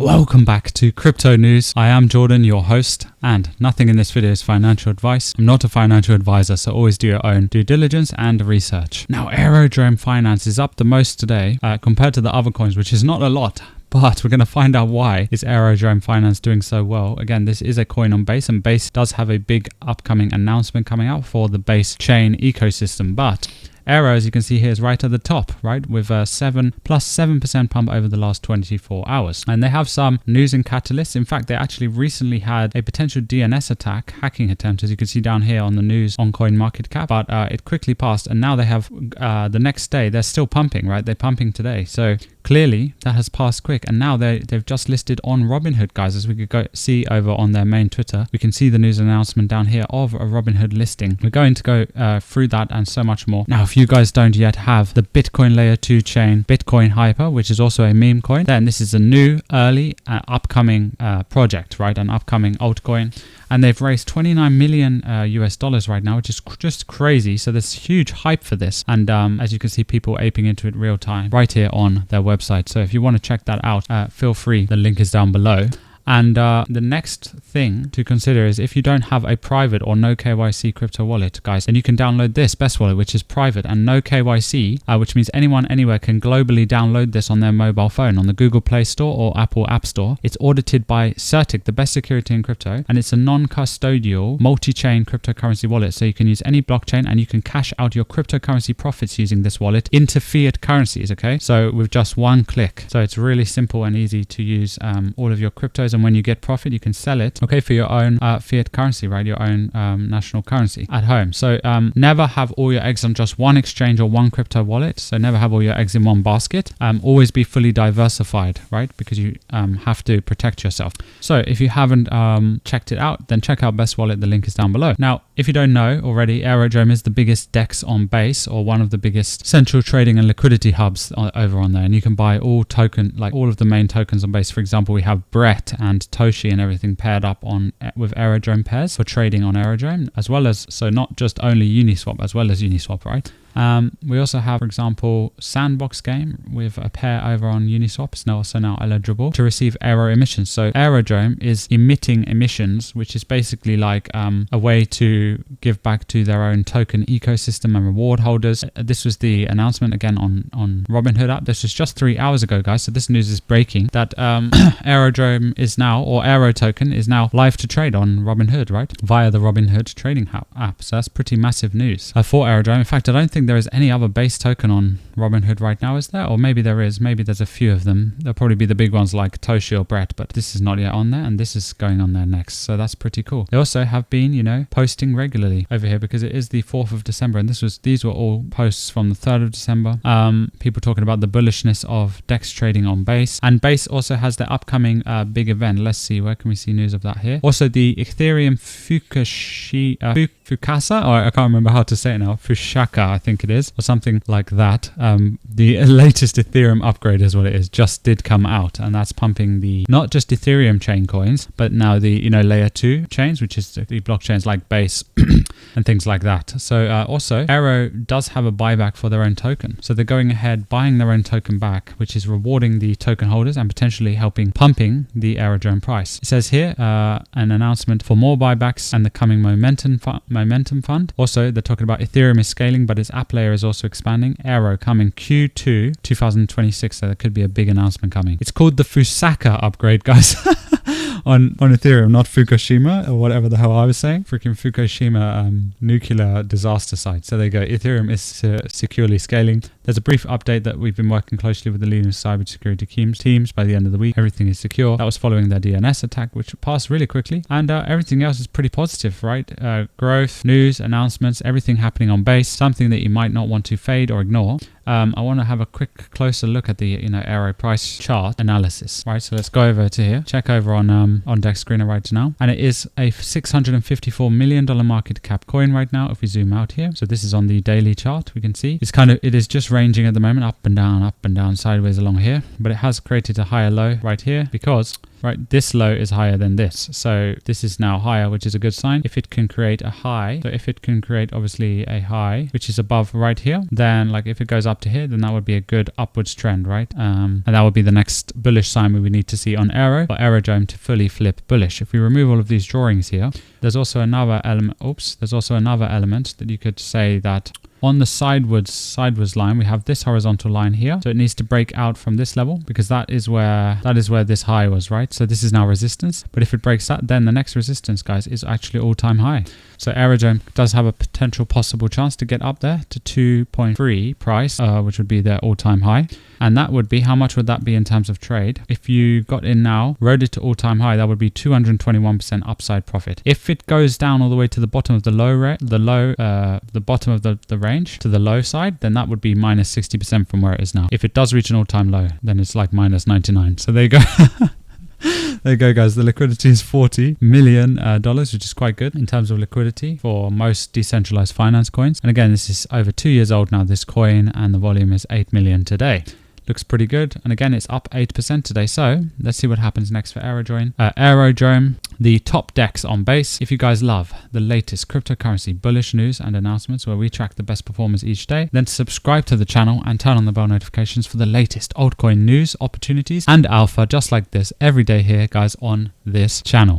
Welcome back to Crypto News. I am Jordan, your host, and nothing in this video is financial advice. I'm not a financial advisor, so always do your own due diligence and research. Now, Aerodrome Finance is up the most today compared to the other coins, which is not a lot. But we're going to find out why is Aerodrome Finance doing so well. Again, this is a coin on Base, and Base does have a big upcoming announcement coming out for the Base chain ecosystem. But Aero, as you can see here, is right at the top, right, with a 7% pump over the last 24 hours. And they have some news and catalysts. In fact, they actually recently had a potential DNS attack, hacking attempt, as you can see down here on the news on CoinMarketCap, but it quickly passed. And now they have the next day, they're still pumping, right? They're pumping today. So clearly that has passed quick. And now they've just listed on Robinhood, guys, as we could go see over on their main Twitter. We can see the news announcement down here of a Robinhood listing. We're going to go through that and so much more. Now, if you guys don't yet have the Bitcoin Layer 2 chain Bitcoin Hyper, which is also a meme coin, then this is a new, early, upcoming project, right? An upcoming altcoin. And they've raised 29 million US dollars right now, which is just crazy. So there's huge hype for this. And as you can see, people aping into it real time right here on their website. So if you want to check that out, feel free. The link is down below. And the next thing to consider is if you don't have a private or no KYC crypto wallet, guys, then you can download this Best Wallet, which is private and no KYC, which means anyone anywhere can globally download this on their mobile phone on the Google Play Store or Apple App Store. It's audited by Certic, the best security in crypto, and it's a non-custodial multi-chain cryptocurrency wallet. So you can use any blockchain and you can cash out your cryptocurrency profits using this wallet into fiat currencies, okay? So with just one click. So it's really simple and easy to use all of your cryptos, and when you get profit, you can sell it, okay, for your own fiat currency, right? Your own national currency at home. So never have all your eggs on just one exchange or one crypto wallet. So never have all your eggs in one basket. Always be fully diversified, right? Because you have to protect yourself. So if you haven't checked it out, then check out Best Wallet. The link is down below. Now, if you don't know already, Aerodrome is the biggest DEX on Base, or one of the biggest central trading and liquidity hubs over on there. And you can buy all of the main tokens on Base. For example, we have Brett and Toshi and everything paired up with Aerodrome pairs for trading on Aerodrome, as well as, so not just only Uniswap, as well as Uniswap, right? We also have, for example, Sandbox game with a pair over on Uniswap. It's also now eligible to receive aero emissions. So Aerodrome is emitting emissions, which is basically like a way to give back to their own token ecosystem and reward holders. This was the announcement again on Robinhood app. This was just 3 hours ago, guys. So this news is breaking that Aerodrome is now, or Aero token is now live to trade on Robinhood, right? Via the Robinhood trading app. So that's pretty massive news for Aerodrome. In fact, I don't think there is any other base token on Robinhood right now, is there? Or maybe there is. Maybe there's a few of them. There'll probably be the big ones like Toshi or Brett, but this is not yet on there, and this is going on there next. So that's pretty cool. They also have been, posting regularly over here because it is the 4th of December, and these were all posts from the 3rd of December. People talking about the bullishness of DEX trading on Base, and Base also has the upcoming big event. Let's see, where can we see news of that here? Also, the Ethereum Fukasa, or I can't remember how to say it now. Fushaka, I think it is, or something like that. The latest Ethereum upgrade is what it is, just did come out, and that's pumping the not just Ethereum chain coins, but now the layer 2 chains, which is the blockchains like Base and things like that. So also Aero does have a buyback for their own token, so they're going ahead buying their own token back, which is rewarding the token holders and potentially helping pumping the Aerodrome price. It says here an announcement for more buybacks and the coming momentum fund. Also, they're talking about Ethereum is scaling, but its app layer is also expanding. Aero coming Q2 2026, so there could be a big announcement coming. It's called the Fusaka upgrade, guys. on Ethereum, not Fukushima or whatever the hell I was saying. Freaking Fukushima nuclear disaster site. So there you go. Ethereum is securely scaling. There's a brief update that we've been working closely with the leading cybersecurity teams. By the end of the week, everything is secure. That was following their DNS attack, which passed really quickly. And everything else is pretty positive, right? Growth, news, announcements, everything happening on Base. Something that you might not want to fade or ignore. I want to have a quick closer look at the Aero price chart analysis, right? So let's go over to here, check over on Dex Screener right now, and it is a $654 million market cap coin right now. If we zoom out here, so this is on the daily chart, we can see it is just ranging at the moment, up and down, sideways along here, but it has created a higher low right here because right? This low is higher than this. So this is now higher, which is a good sign. If it can create a high, so if it can create obviously a high, which is above right here, then like if it goes up to here, then that would be a good upwards trend, right? And that would be the next bullish sign we would need to see on Aero for Aerodrome to fully flip bullish. If we remove all of these drawings here, there's also another element. There's also another element that you could say that on the sideways line, we have this horizontal line here. So it needs to break out from this level because that is where this high was, right? So this is now resistance. But if it breaks that, then the next resistance, guys, is actually all-time high. So Aerodrome does have a potential possible chance to get up there to 2.3 price, which would be their all-time high. And that would be, how much would that be in terms of trade? If you got in now, rode it to all-time high, that would be 221% upside profit. If it goes down all the way to the bottom of the bottom of the range to the low side, then that would be minus 60% from where it is now. If it does reach an all-time low, then it's like minus 99. So there you go. There you go, guys. The liquidity is $40 million, which is quite good in terms of liquidity for most decentralized finance coins. And again, this is over 2 years old now, this coin, and the volume is 8 million today. Looks pretty good. And again, it's up 8% today. So let's see what happens next for Aerodrome, the top DEX on base. If you guys love the latest cryptocurrency bullish news and announcements where we track the best performers each day, then subscribe to the channel and turn on the bell notifications for the latest altcoin news, opportunities, and alpha just like this every day here, guys, on this channel.